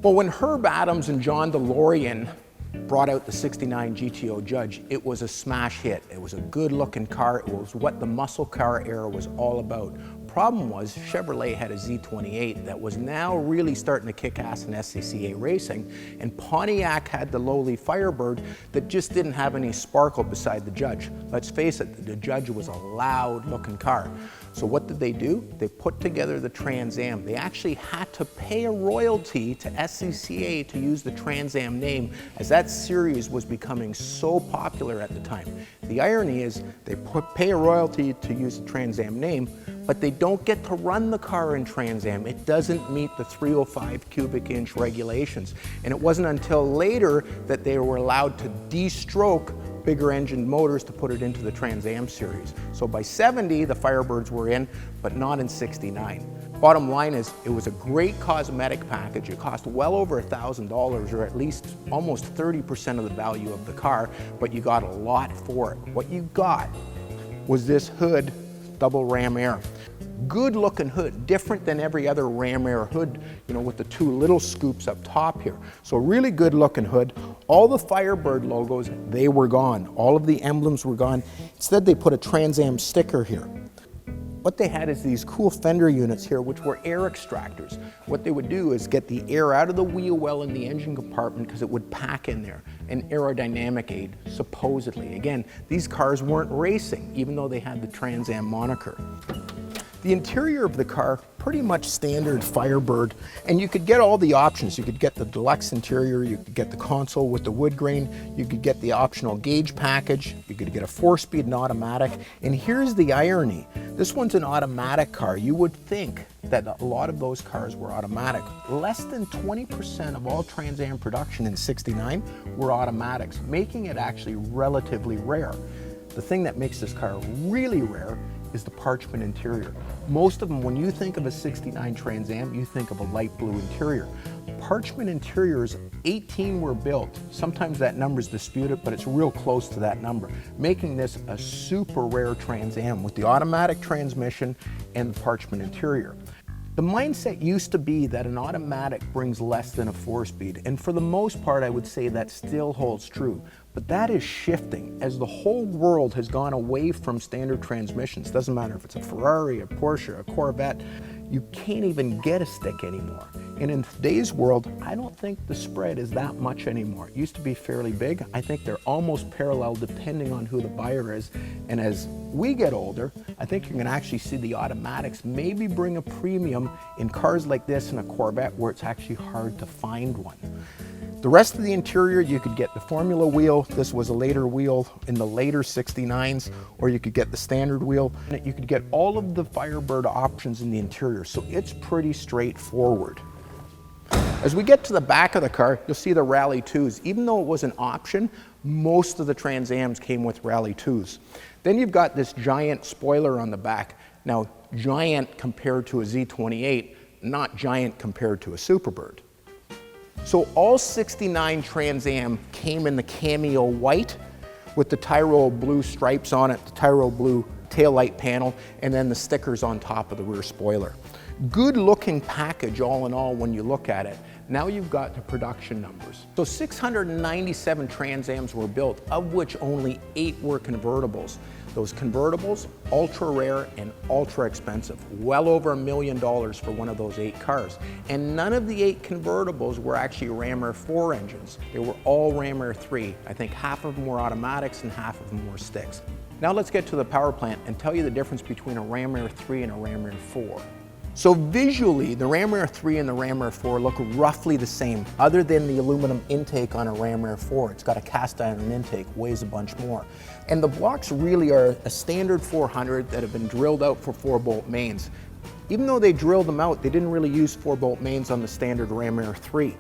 Well, when Herb Adams and John DeLorean brought out the '69 GTO Judge, it was a smash hit. It was a good-looking car. It was what the muscle car era was all about. Problem was, Chevrolet had a Z28 that was now really starting to kick ass in SCCA racing, and Pontiac had the lowly Firebird that just didn't have any sparkle beside the Judge. Let's face it, the Judge was a loud-looking car. So what did they do? They put together the Trans Am. They actually had to pay a royalty to SCCA to use the Trans Am name, as that series was becoming so popular at the time. The irony is they pay a royalty to use the Trans Am name, but they don't get to run the car in Trans Am. It doesn't meet the 305 cubic inch regulations. And it wasn't until later that they were allowed to de-stroke bigger engine motors to put it into the Trans Am series. So by '70, the Firebirds were in, but not in '69. Bottom line is, it was a great cosmetic package. It cost well over $1,000, or at least almost 30% of the value of the car, but you got a lot for it. What you got was this hood, double ram air. Good looking hood, different than every other ram air hood, you know, with the two little scoops up top here. So really good looking hood. All the Firebird logos, they were gone. All of the emblems were gone. Instead, they put a Trans Am sticker here. What they had is these cool fender units here, which were air extractors. What they would do is get the air out of the wheel well in the engine compartment, because it would pack in there. An aerodynamic aid, supposedly. Again, these cars weren't racing, even though they had the Trans Am moniker. The interior of the car, pretty much standard Firebird, and you could get all the options. You could get the deluxe interior, you could get the console with the wood grain, you could get the optional gauge package, you could get a 4-speed and automatic. And here's the irony. This one's an automatic car. You would think that a lot of those cars were automatic. Less than 20% of all Trans Am production in '69 were automatics, making it actually relatively rare. The thing that makes this car really rare is the Parchment interior. Most of them, when you think of a '69 Trans Am, you think of a light blue interior. Parchment interiors, 18 were built. Sometimes that number is disputed, but it's real close to that number, making this a super rare Trans Am with the automatic transmission and the Parchment interior. The mindset used to be that an automatic brings less than a 4-speed, and for the most part, I would say that still holds true. But that is shifting as the whole world has gone away from standard transmissions. Doesn't matter if it's a Ferrari, a Porsche, a Corvette, you can't even get a stick anymore. And in today's world, I don't think the spread is that much anymore. It used to be fairly big. I think they're almost parallel depending on who the buyer is. And as we get older, I think you're gonna actually see the automatics maybe bring a premium in cars like this and a Corvette, where it's actually hard to find one. The rest of the interior, you could get the Formula wheel. This was a later wheel in the later '69s, or you could get the standard wheel. You could get all of the Firebird options in the interior, so it's pretty straightforward. As we get to the back of the car, you'll see the Rally 2s. Even though it was an option, most of the Trans Ams came with Rally 2s. Then you've got this giant spoiler on the back. Now, giant compared to a Z28, not giant compared to a Superbird. So all '69 Trans Am came in the Cameo White with the Tyrol blue stripes on it, the Tyrol blue taillight panel, and then the stickers on top of the rear spoiler. Good looking package all in all when you look at it. Now you've got the production numbers. So 697 Trans Ams were built, of which only 8 were convertibles. Those convertibles, ultra rare and ultra expensive. Well over $1 million for one of those 8 cars. And none of the 8 convertibles were actually Ram Air 4 engines. They were all Ram Air 3. I think half of them were automatics and half of them were sticks. Now let's get to the power plant and tell you the difference between a Ram Air 3 and a Ram Air 4. So visually, the Ram Air 3 and the Ram Air 4 look roughly the same, other than the aluminum intake on a Ram Air 4. It's got a cast iron intake, weighs a bunch more. And the blocks really are a standard 400 that have been drilled out for 4-bolt mains. Even though they drilled them out, they didn't really use 4-bolt mains on the standard Ram Air 3.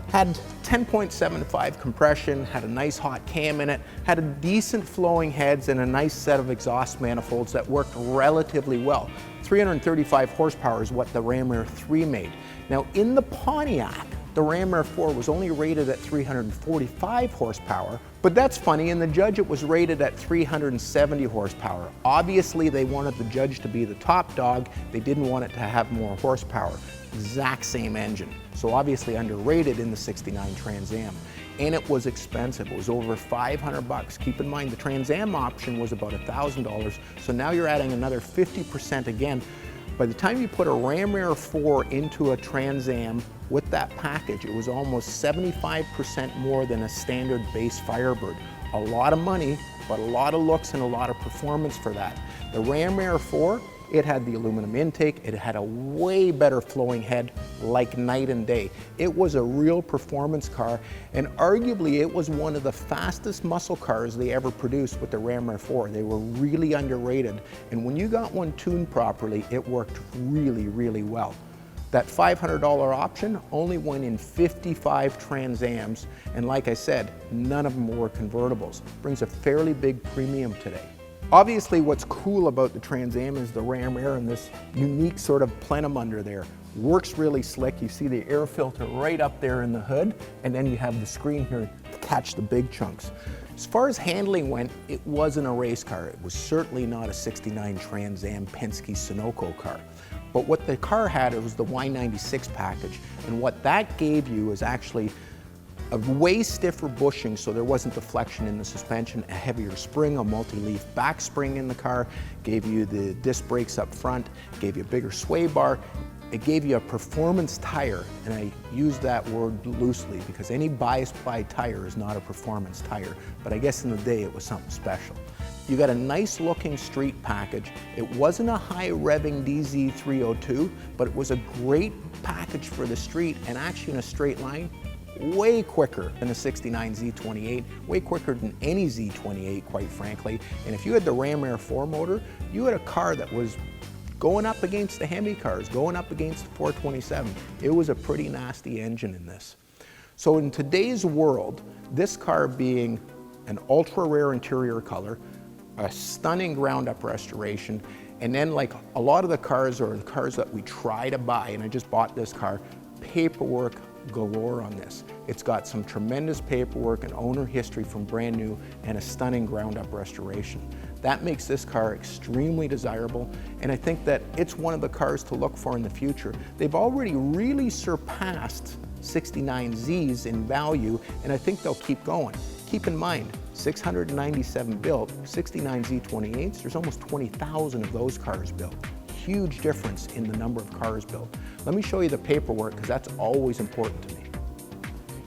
Had 10.75 compression, had a nice hot cam in it, had a decent flowing heads and a nice set of exhaust manifolds that worked relatively well. 335 horsepower is what the Ram Air 3 made. Now in the Pontiac the Ram Air 4 was only rated at 345 horsepower, but that's funny, in the Judge it was rated at 370 horsepower. Obviously they wanted the Judge to be the top dog, they didn't want it to have more horsepower. Exact same engine, so obviously underrated in the '69 Trans Am. And it was expensive, it was over 500 bucks. Keep in mind the Trans Am option was about $1,000, so now you're adding another 50% again. By the time you put a Ram Air 4 into a Trans Am with that package, it was almost 75% more than a standard base Firebird. A lot of money, but a lot of looks and a lot of performance for that. The Ram Air 4, it had the aluminum intake, it had a way better flowing head, like night and day. It was a real performance car, and arguably it was one of the fastest muscle cars they ever produced with the Ram Air 4. They were really underrated, and when you got one tuned properly, it worked really, really well. That $500 option only went in 55 Trans Ams, and like I said, none of them were convertibles. Brings a fairly big premium today. Obviously, what's cool about the Trans Am is the Ram Air and this unique sort of plenum under there. Works really slick. You see the air filter right up there in the hood, and then you have the screen here to catch the big chunks. As far as handling went, it wasn't a race car. It was certainly not a '69 Trans Am Penske Sunoco car. But what the car had, it was the Y96 package, and what that gave you is actually a way stiffer bushing, so there wasn't deflection in the suspension, a heavier spring, a multi-leaf back spring in the car, gave you the disc brakes up front, gave you a bigger sway bar, it gave you a performance tire, and I use that word loosely because any bias ply tire is not a performance tire, but I guess in the day it was something special. You got a nice looking street package. It wasn't a high revving DZ302, but it was a great package for the street, and actually in a straight line, way quicker than a '69 Z28, way quicker than any Z28, quite frankly. And if you had the Ram Air 4 motor, you had a car that was going up against the Hemi cars, going up against the 427. It was a pretty nasty engine in this. So in today's world, this car being an ultra rare interior color, a stunning ground up restoration, and then like a lot of the cars or the cars that we try to buy, and I just bought this car, paperwork galore on this. It's got some tremendous paperwork and owner history from brand new and a stunning ground up restoration. That makes this car extremely desirable, and I think that it's one of the cars to look for in the future. They've already really surpassed '69Zs in value, and I think they'll keep going. Keep in mind, 697 built, '69 Z28s, there's almost 20,000 of those cars built. Huge difference in the number of cars built. Let me show you the paperwork because that's always important to me.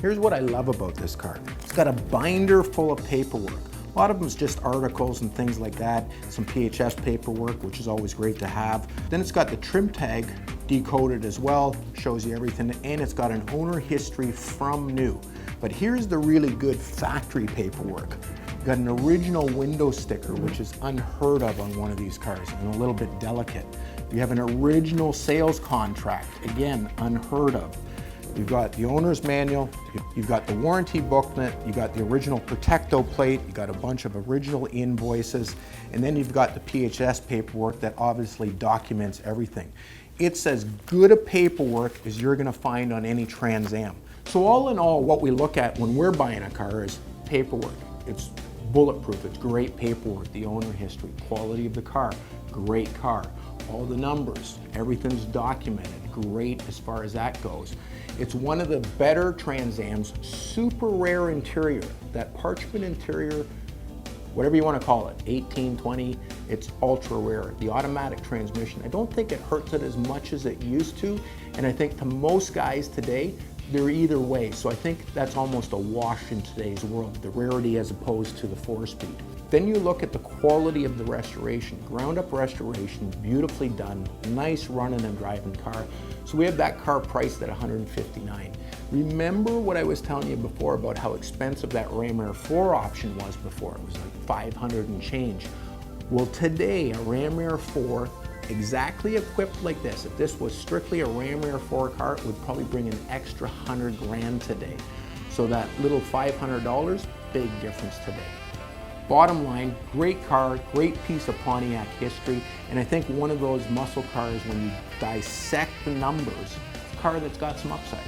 Here's what I love about this car. It's got a binder full of paperwork. A lot of them is just articles and things like that, some PHS paperwork, which is always great to have. Then it's got the trim tag decoded as well, shows you everything, and it's got an owner history from new. But here's the really good factory paperwork. Got an original window sticker, which is unheard of on one of these cars and a little bit delicate. You have an original sales contract, again, unheard of. You've got the owner's manual, you've got the warranty booklet, you've got the original Protecto plate, you've got a bunch of original invoices, and then you've got the PHS paperwork that obviously documents everything. It's as good a paperwork as you're gonna find on any Trans Am. So all in all, what we look at when we're buying a car is paperwork. It's bulletproof, it's great paperwork, the owner history, quality of the car, great car. All the numbers, everything's documented, great as far as that goes. It's one of the better Trans Ams, super rare interior, that Parchment interior, whatever you want to call it, 18, 20, it's ultra rare. The automatic transmission, I don't think it hurts it as much as it used to, and I think to most guys today, they're either way, so I think that's almost a wash in today's world, the rarity as opposed to the 4-speed. Then you look at the quality of the restoration, ground up restoration, beautifully done, nice running and driving car. So we have that car priced at $159,000. Remember what I was telling you before about how expensive that Ram Air 4 option was before? It was like $500 and change. Well, today a Ram Air 4 exactly equipped like this, if this was strictly a Ram Air 4 car, it would probably bring an extra $100 grand today. So that little $500, big difference today. Bottom line, great car, great piece of Pontiac history, and I think one of those muscle cars when you dissect the numbers, it's a car that's got some upside.